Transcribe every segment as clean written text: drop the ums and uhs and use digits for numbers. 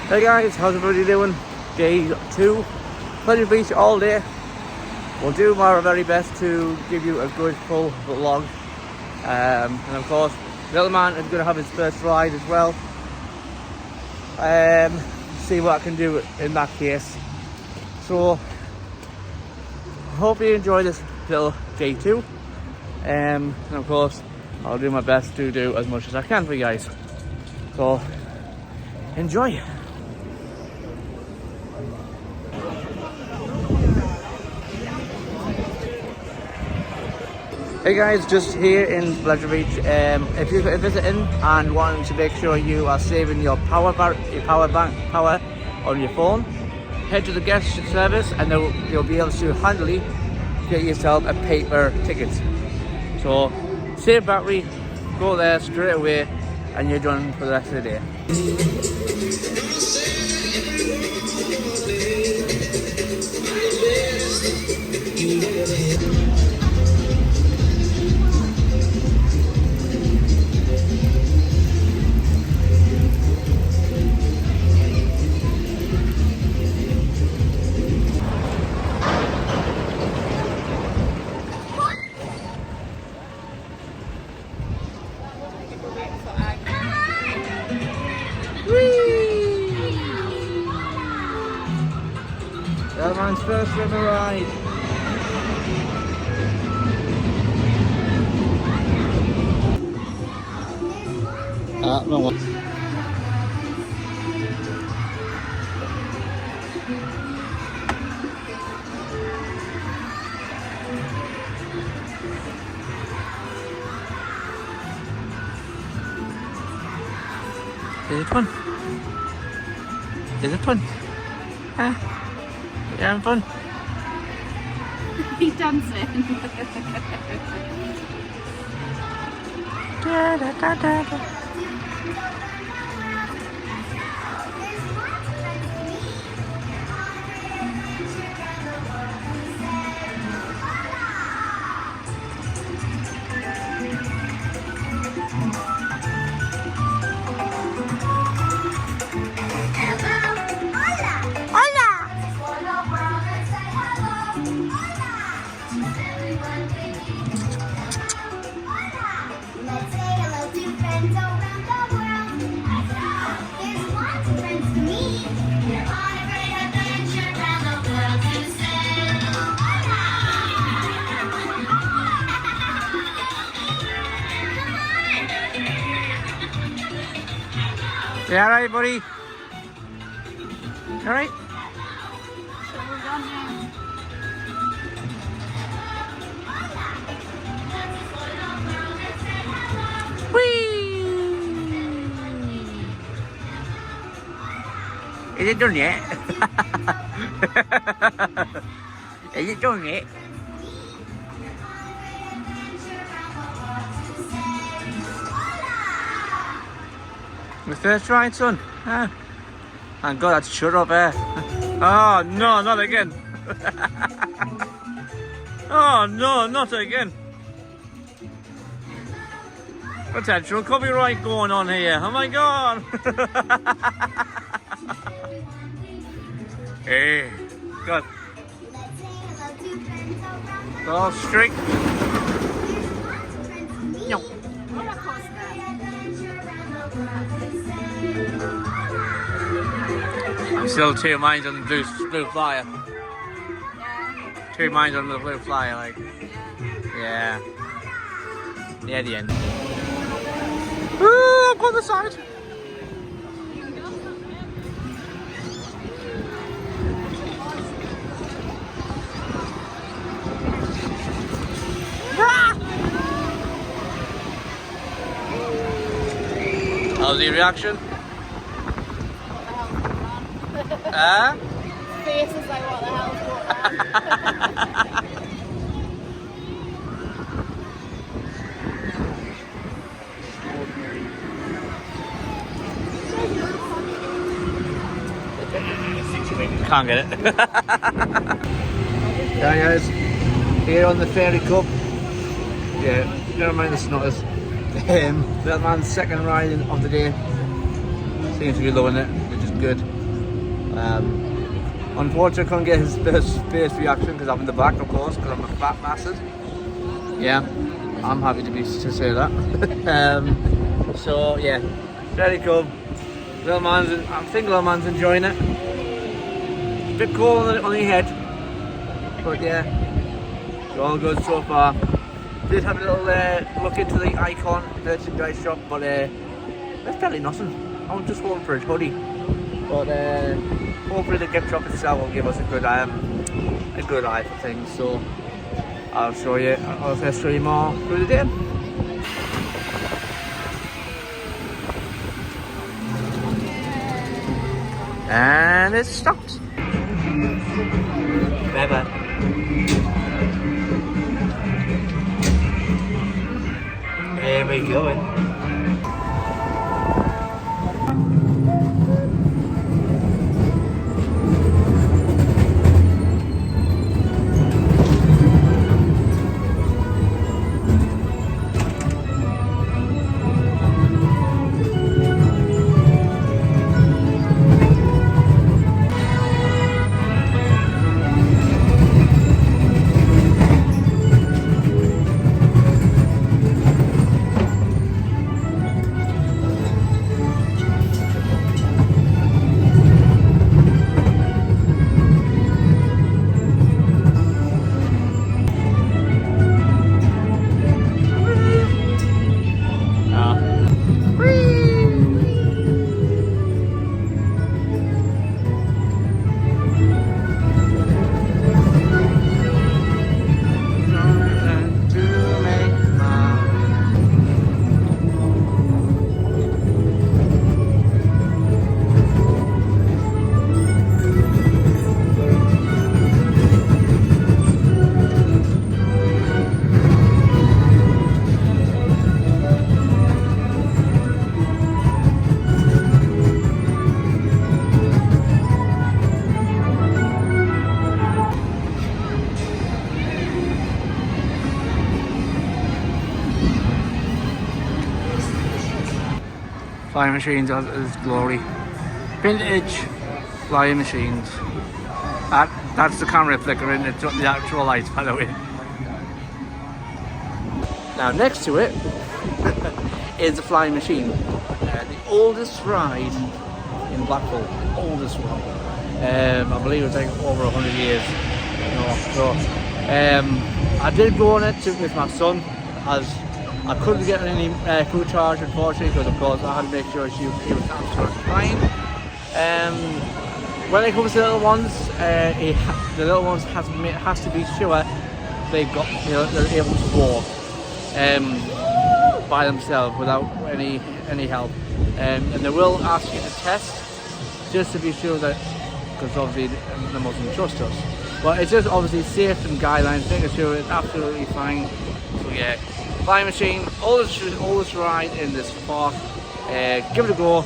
Hey guys, how's everybody doing? Day 2, Pleasure Beach all day. We'll do our very best to give you a good full vlog. And of course, little man is going to have his first ride as well. See what I can do in that case. So, hope you enjoy this little day 2. And of course, I'll do my best to do as much as I can for you guys. So, enjoy. Hey guys, just here in Pleasure Beach. If you're visiting and wanting to make sure you are saving your power on your phone, head to the guest service and you'll be able to handily get yourself a paper ticket. So save battery, go there straight away, and you're done for the rest of the day. That man's first river ride. No one. Is it fun? Is it fun? Huh? You having fun? He's dancing. Da, da, da, da, da. You alright, buddy? Alright? Whee! Is it done yet? Is it done yet? The first ride, son. Ah. Thank God that's shut up there. Oh no, not again. Oh no, not again. Potential copyright going on here. Oh my God. Hey, God. All straight. No. I'm still 2 minds on the blue flyer. Yeah. 2 minds on the blue flyer, like. Yeah. Yeah, the end. Ooh, go on the side. How's the reaction? Face is like, what the hell's going on? Can't get it. Yeah, guys, here on the Fairy Cup. Yeah, never mind the snutters. That man's second ride of the day. Seems to be loving it, which is good. Unfortunately, I couldn't get his first reaction because I'm in the back, of course, because I'm a fat bastard. Yeah, I'm happy to say that. So yeah, very cool. I think little man's enjoying it. A bit cold on the head, but yeah, it's all good so far. Did have a little look into the Icon merchandise shop, but there's barely nothing. I was just hoping for a hoodie, but hopefully the gift shop itself will give us a good eye for things. So I'll show you more through the day. And it stopped. Bye bye. There we go. Flying machines is glory. Vintage flying machines. That's the camera flickering, it's not the actual lights, by the way. Now next to it is the flying machine. The oldest ride in Blackpool. Oldest one. I believe it's like over 100 years. I did go on it with my son, as I couldn't get any crew charge, unfortunately, because of course I had to make sure he was absolutely fine. When it comes to little ones, the little ones has to be sure they're able to walk by themselves without any help. And they will ask you to test just to be sure that, because obviously they mustn't trust us. But it's just obviously safe and guidelines, making sure it's absolutely fine. So yeah, flying machine, oldest ride in this park. Give it a go.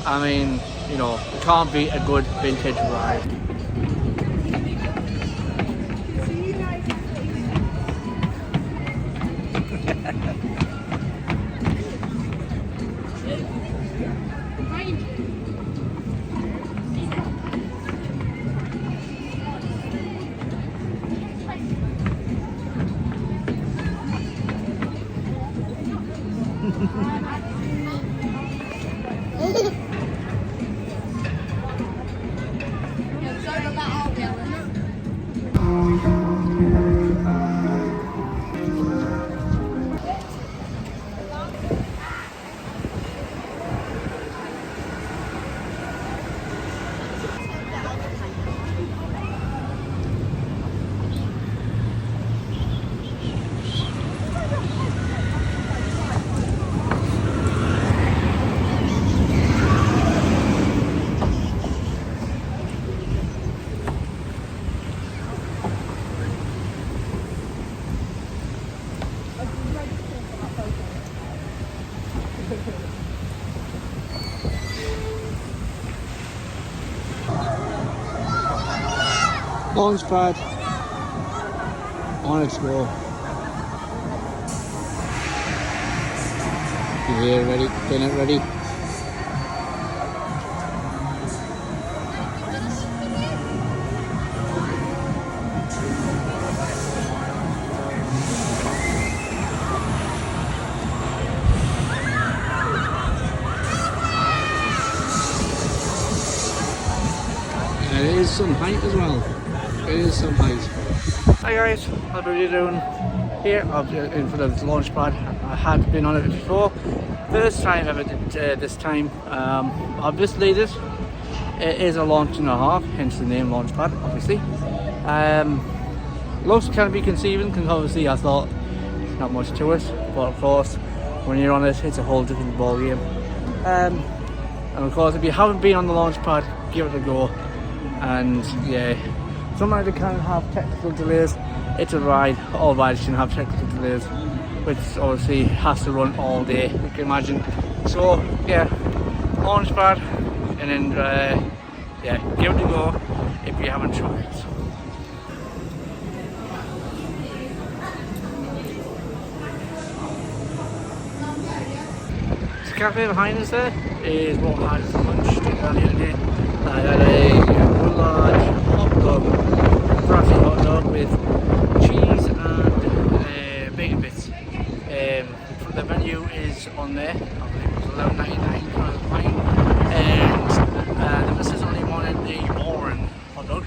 I mean, it can't be a good vintage ride. Launch pad on its go. Gear ready, pin it ready. some height as well. It is some height. Hi guys, how are you doing? Here, in front of the launch pad. I had been on it before. First time ever this time. Obviously this it is a launch and a half, hence the name launch pad, obviously. Looks can be conceiving, because obviously I thought not much to it, but of course when you're on it, it's a whole different ball game. And of course, if you haven't been on the launch pad, give it a go. And yeah, sometimes it can have technical delays. It's a ride. All rides can have technical delays, which obviously has to run all day, you can imagine. So yeah, launch pad, and then yeah, give it a go if you haven't tried it. The cafe behind us there is what I had for lunch earlier today. I had a good large hot dog, frosty hot dog with cheese and bacon bits. The menu is on there. I believe it was $11.99 for the pint, and the missus only wanted the boring hot dog,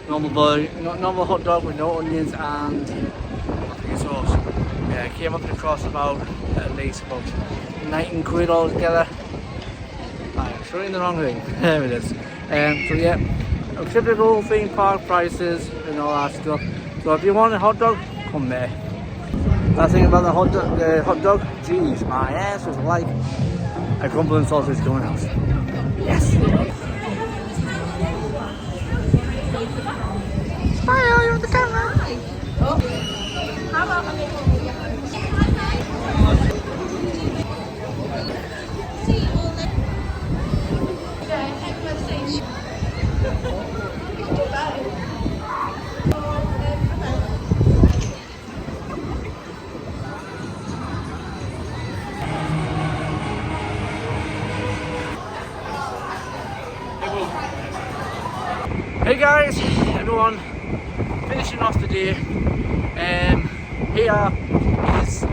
normal hot dog with no onions and nothing sauce. Yeah, it came up to cost about at least about £19 altogether. I'm showing the wrong thing. There it is. So yeah, typical theme park prices and all that stuff. So if you want a hot dog, come there. Last thing about the hot dog, geez, my ass was like a Cumberland sausage going out. Yes. Smile, you're on the camera. How about Hey guys, everyone, finishing off the day. Here is the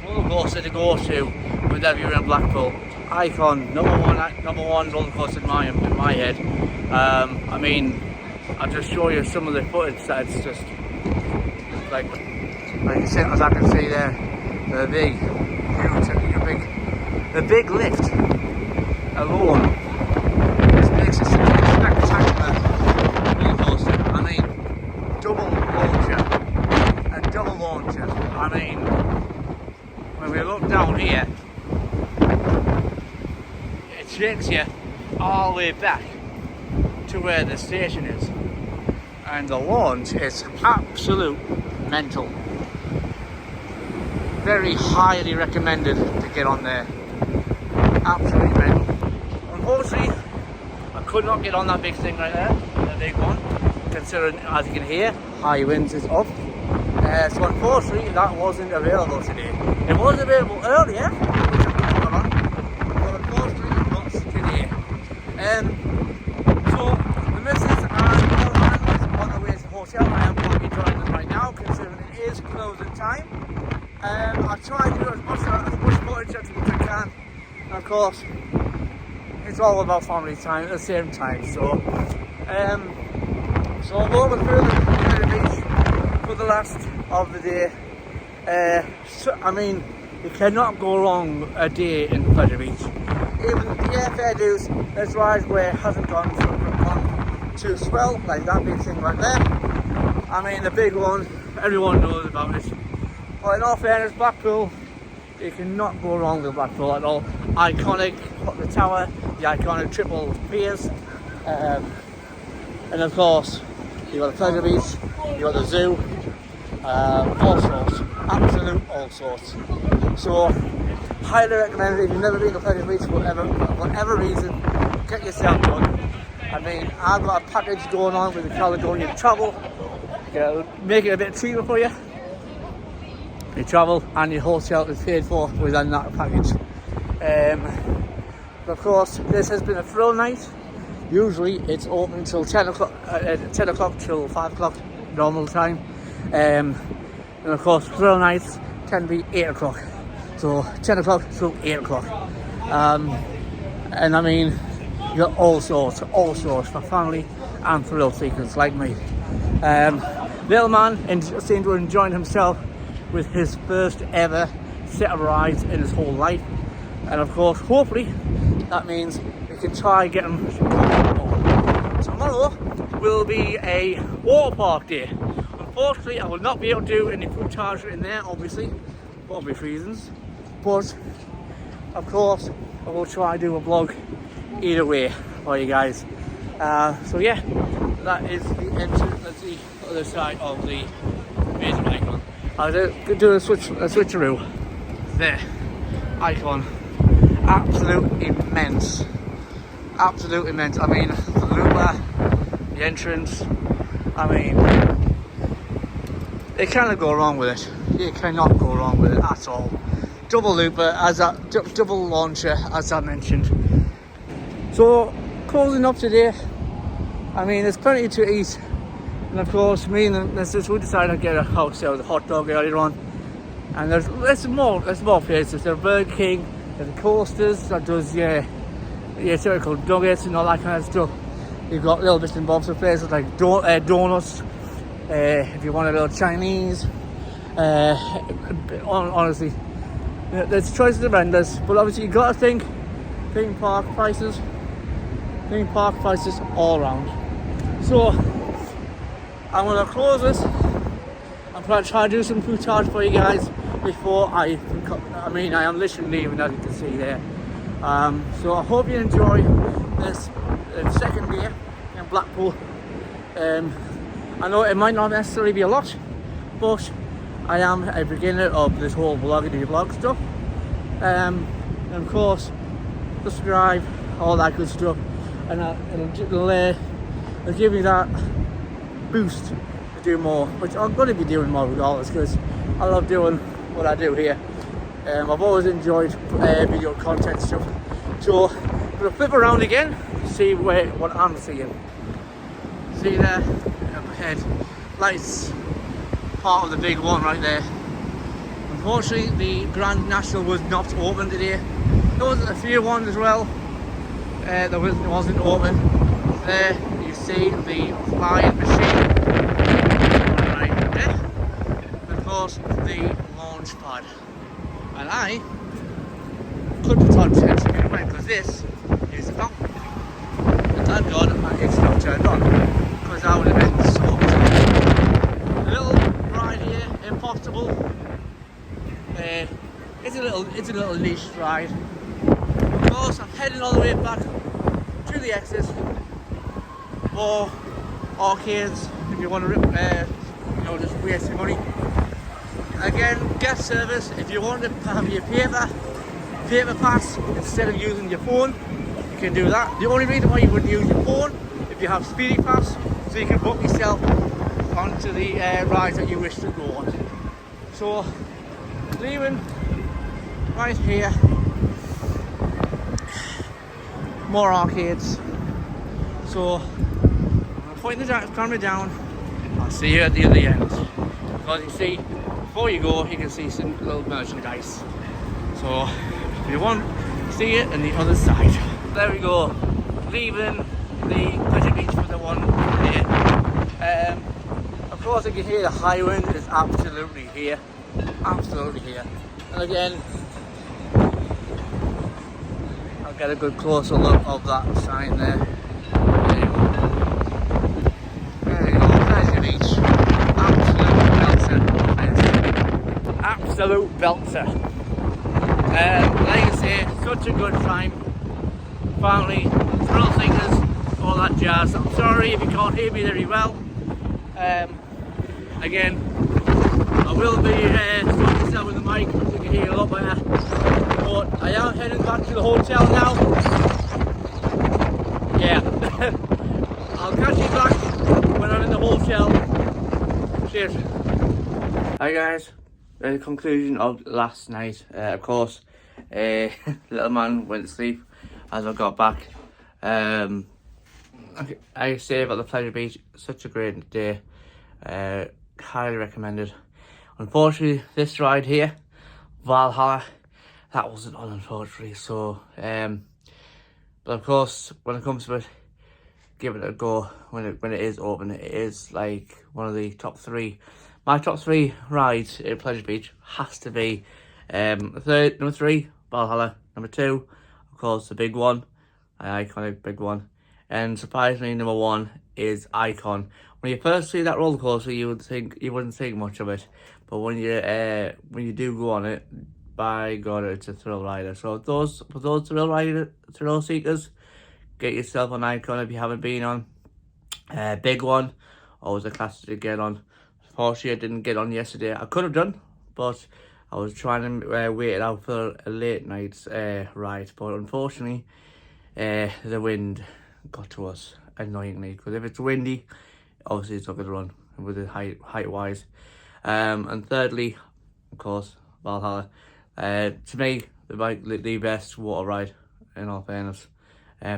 roller coaster to go to whenever you're in Blackpool. Icon, number one roller coaster in my head. I mean, I'll just show you some of the footage that it's just like you said, as I can see there, the big lift alone just makes it such a spectacular roller coaster. I mean, double launcher. I mean, when we look down here, it takes you all the way back to where the station is, and the launch is absolute mental. Very highly recommended to get on there. Absolutely mental. Unfortunately, I could not get on that big thing right there, the big one, considering, as you can hear, high winds is up. So unfortunately, that wasn't available today. It was available earlier, which I could on, but unfortunately not today. So the missus and all the animals on the way to the hotel. I am going to be joining them right now, considering it is closing time. I'll try to do as much footage as I can. And of course, it's all about family time at the same time. So I'll go over further to the beach for the last of the day. I mean, you cannot go wrong a day in Pleasure Beach. Even the airfare dues, this ride where it hasn't gone to swell, like that big thing right there. I mean, the big one, everyone knows about it. But in all fairness, Blackpool, you cannot go wrong with Blackpool at all. Iconic, the tower, the iconic triple piers, and of course, you've got the Pleasure Beach, you've got the zoo, all sorts, absolute all sorts. So, highly recommend it. If you've never been to Pleasure Beach for whatever reason, get yourself done. I mean, I've got a package going on with the Caledonian Travel, make it a bit cheaper for you. Your travel and your hotel is paid for within that package. But of course, this has been a thrill night. Usually it's open until 10 o'clock till 5 o'clock normal time. And of course, thrill nights can be 8 o'clock. So 10 o'clock till 8 o'clock. And I mean, You got all sorts for family and thrill seekers like me. Little man seemed to enjoy himself with his first ever set of rides in his whole life, and of course, hopefully, that means we can try get him more. Tomorrow will be a water park day. Unfortunately, I will not be able to do any footage in there, obviously, for obvious reasons. But of course, I will try to do a vlog either way for you guys. So yeah, that is the entrance. That's the other side of the amazing icon. I'll do a switcheroo. There, icon, absolute immense. Absolute immense. I mean, the looper, the entrance. I mean, you cannot go wrong with it. You cannot go wrong with it at all. Double looper, double launcher, as I mentioned. So, closing up today. I mean, there's plenty to eat, and of course, me and the missus, we decided to get a house out with a hot dog earlier on. And there's more places. There's Burger King, there's the Coasters that does typical nuggets and all that kind of stuff. You've got little bits and bobs of places like donuts. If you want a little Chinese, honestly, there's choices of vendors, but obviously you got to think theme park prices all around. So I'm gonna close this. I'm gonna try to do some footage for you guys before I am literally leaving, as you can see there. So I hope you enjoy this second day in Blackpool. I know it might not necessarily be a lot, but I am a beginner of this whole vlog stuff. And of course, subscribe, all that good stuff, and it'll give me that boost to do more, which I'm going to be doing more regardless, because I love doing what I do here. I've always enjoyed video content stuff. So I'm going to flip around again, see what I'm seeing. See there, up ahead, lights, part of the big one right there. Unfortunately, the Grand National was not open today. There was a few ones as well. That wasn't open. There you see the flying machine right there. And of course, the launch pad. And I couldn't potentially get away because this is not. And thank God it's not turned on, because I would have been so upset. A little ride here, impossible. It's a little niche ride. Of course, I'm heading all the way back to the exit for arcades if you want to just waste your money. Again, guest service, if you want to have your paper pass instead of using your phone, you can do that. The only reason why you wouldn't use your phone, if you have Speedy Pass, so you can book yourself onto the rides that you wish to go on. So, leaving right here, more arcades. So, I'm pointing the camera down. I'll see you at the other end. Because you see, before you go, you can see some little merchandise. So, if you want, see it on the other side. There we go, leaving the Pleasure Beach for the one here. Of course, you can hear the high wind is absolutely here. Absolutely here. And again, I'll get a good closer look of that sign there. There you go. There you go, Pleasure Beach. Absolute belter. Like I say, such a good time. Family, thrill seekers, all that jazz. I'm sorry if you can't hear me very well. Again, I will be sorting myself with the mic so you can hear a lot better. But I am heading back to the hotel now. Yeah. I'll catch you back when I'm in the hotel. Cheers. Hi guys. The conclusion of last night. Of course, little man went to sleep as I got back. I say about the Pleasure Beach, such a great day. Highly recommended. Unfortunately, this ride here, Valhalla, that wasn't on, unfortunately. So But of course, when it comes to it, give it a go when it is open. It is like one of the top three. My top three rides at Pleasure Beach has to be number three, Valhalla. Number two, of course, the big one, an iconic big one. And surprisingly, number one is Icon. When you first see that roller coaster, you wouldn't think much of it, but when you do go on it, by God, it's a thrill rider. So for those thrill seekers, get yourself an Icon if you haven't been on. Big one, always a classic to get on. Unfortunately, I didn't get on yesterday. I could have done, but I was trying to wait it out for a late night ride. But unfortunately, the wind got to us annoyingly. Because if it's windy, obviously it's not going to run with the height wise. And thirdly, of course, Valhalla. To me, the best water ride, in all fairness,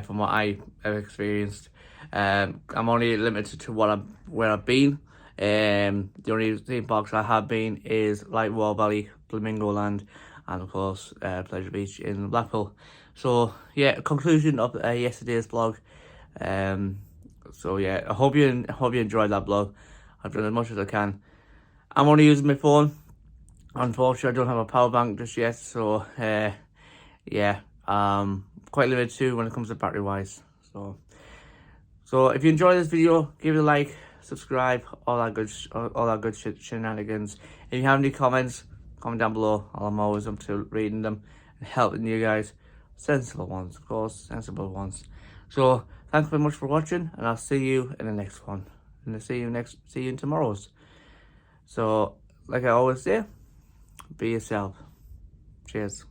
from what I have experienced. I'm only limited to where I've been. The only theme parks I have been is like Wall Valley, Flamingo Land, and of course Pleasure Beach in Blackpool. So yeah, conclusion of yesterday's vlog. So yeah, I hope you enjoyed that vlog. I've done as much as I can. I'm only using my phone. Unfortunately, I don't have a power bank just yet, so yeah, quite limited too when it comes to battery wise. So if you enjoyed this video, give it a like, subscribe, all that good shenanigans. If you have any comments, comment down below. I'm always up to reading them and helping you guys. Sensible ones, of course, sensible ones. So thanks very much for watching, and I'll see you in the next one. And I'll see you in tomorrow's. So like I always say, be yourself. Cheers.